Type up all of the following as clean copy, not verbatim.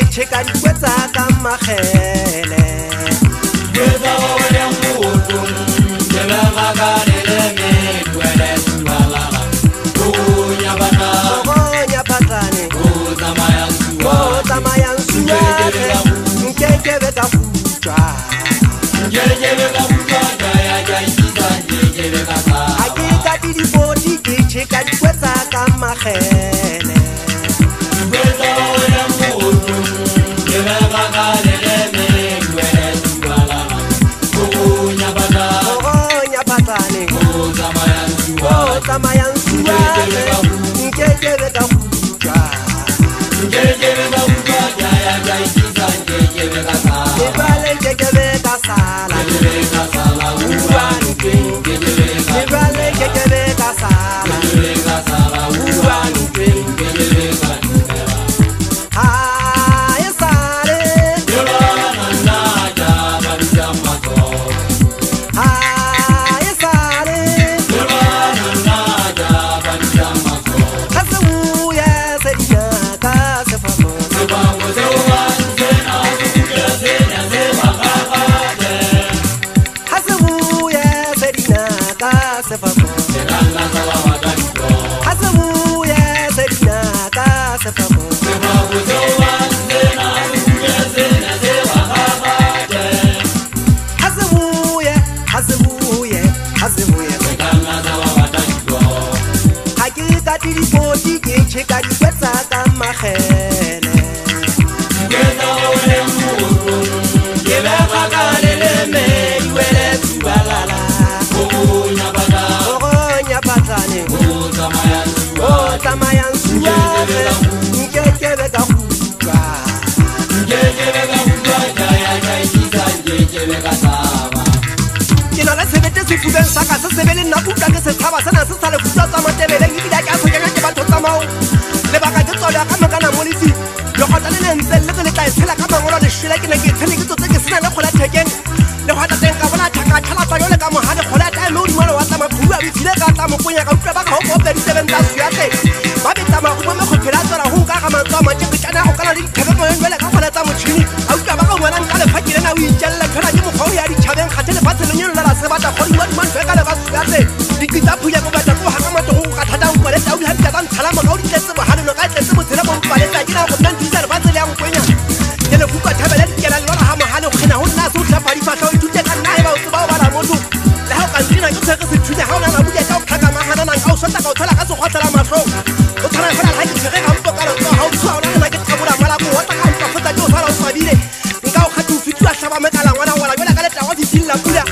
Cheka di kwetsa ka magele Kwetsa wa wele mbutu Jebe magalele me Kwele subalala Kunya bata Kunya patane Kuzamaya suwa Kuzamaya suwa Nkekebe ka fuchwa Nkekebe ka fuchwa Jaya jaitisa Nkekebe ka sa Hakika di bodi ki cheka di kwetsa ka magele Kwetsa wa wele mbutu Jebe magalele me Kwele subalala Kunya bata Kunya patane Kuzamaya suwa Kuzamaya suwa Nkekebe ka fuchwa Nkekebe ka fuchwa Jaya jaitisa Nkekebe ka sa Ibale nkekebe ka sala Nkekebe ka sala Uwani Ibale nkekebe ka sala Nkekebe ka sala Uwani Nkekebe ka numera Aye sale Yola nanda jaba nijamato Aye sale Yola nanda jaba nijamato Kasemuye sedina kasefamo Sebango sewan sena suke sena sebakakate Kasemuye sedina kasefamo Selala sawa wadaniko Kasemuye sedina kasefamo Sebango sewan sena suke sena sebakakate Kasemuye Selala sawa wadaniko Hakika di bodi ki cheka di kwetsa ka magele Kwetsa wa wele mbutu Jebe magalele me Iwele subalala Kunya bata Kunya patane Kuzamaya suwa Kuzamaya suwa Nkekebe ka fuchwa Nkekebe ka fuchwa Jaya jaitisa Nkekebe ka saba Kena la sebete sefubeng sa ka se sebele nna kutlwa ke setshaba sena se sa le futsa tsa matebeleng ebile ke a sekenya ke batho tsamao lebaka ke tsolo ya ka mokana mo letsi legota le lentse le tse le tla e tshela ka mangolo lešwele ke ne ke tshele ke tsotse ke sena le kgola thekeng legota teng ka bona thakathalapa jole ka mogale kgola ya taeme o dimalo wa tsa makhuru a bitsile ka tsa mokonya ka utlwa ba ka go opediseben tsa suyate ba betsa mago mo mekgophela a tswela go nka ga mantswa matšeketšana go kana le ditlhabekong jole ka kgola tsa motšhini a utlwa ba ka ngwanang ka lefakilena o itšelela phela ke mokgwa o ya ditšhabeng kgathe lefatshe lenyolola la sebata godimadimantswe ka le ba suyate dikitsa phuya ko batla ko ga matlo go ka thata o kwaletse a o dihabitsa tsa ntshala moka o ditletse bohaleno ka tletse botsela bo mpaletsa ke na go nna ntisa lefatshe le yang kwenya ke lefukwa thabela dikela lelora ga mogale go kgena go nna se o tlhapa difatlha o ithute ka nna e ba o tseba o bala motho le ga o ka ntsena ke tshwege sethute ga o nana budia ka o tlhaka magananang ka o sota ka o thola ka sekgotlhela matlhong o tshwana fela ga ke tshwege ga mpo ka lotso ga o tswa o nana ke thabula mala ko wata ka mpa fota ke o sala o swabile nka o kgate o fitiwa tlhaba mekala ngwana gola jole ka letlago fitilla pula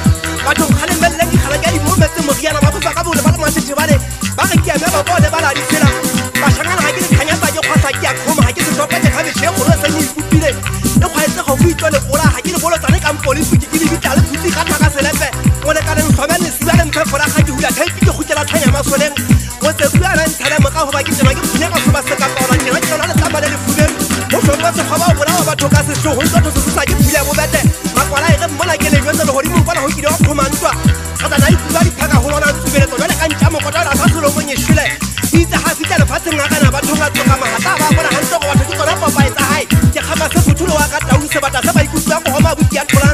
bathong ga lemeleleng dikgala ke a dimometse moriana ba bofa ka bole ba le mathethebane ba re ke ame ba bone ba la ditsela bašangana ga ke le kganyatsa ke kgwasa ke a kgoma ga ke setopete kgabešhe e kgolo e seng e ikopile e kgwaetse go itlo lekola ga ke le bolotsane kampolisi ke lebitla le phutsi ka tlhaka selepe mo lekaneng tlhome lesiba le mphefora ga ke hula thaipi ke gokela tlhanya masoleng mo tsebuana nthale moka goba ke tsena ke phunya ka soba sekapona kena ke lona letlamba le lefubeng mo tlhompa sekgwa ba o bolawa batho ka sešogo ntotho se se sa ke phuya bobete makwala e ge mmona ke lejwetse le godimo kwana go kile wa kgomantwa satana ikutlwa diphaka go bona tsubeletso jale ka ntša mokotla sa selo mo nyešwele itse ga fitla lefatsheng a kana bathong a tsoga magata ba bona gantse go batho ke tsona popae tsa gae ke kgama se fothulo wa ka taudi sebata se ba ikutlwa go goma buti ya tlhola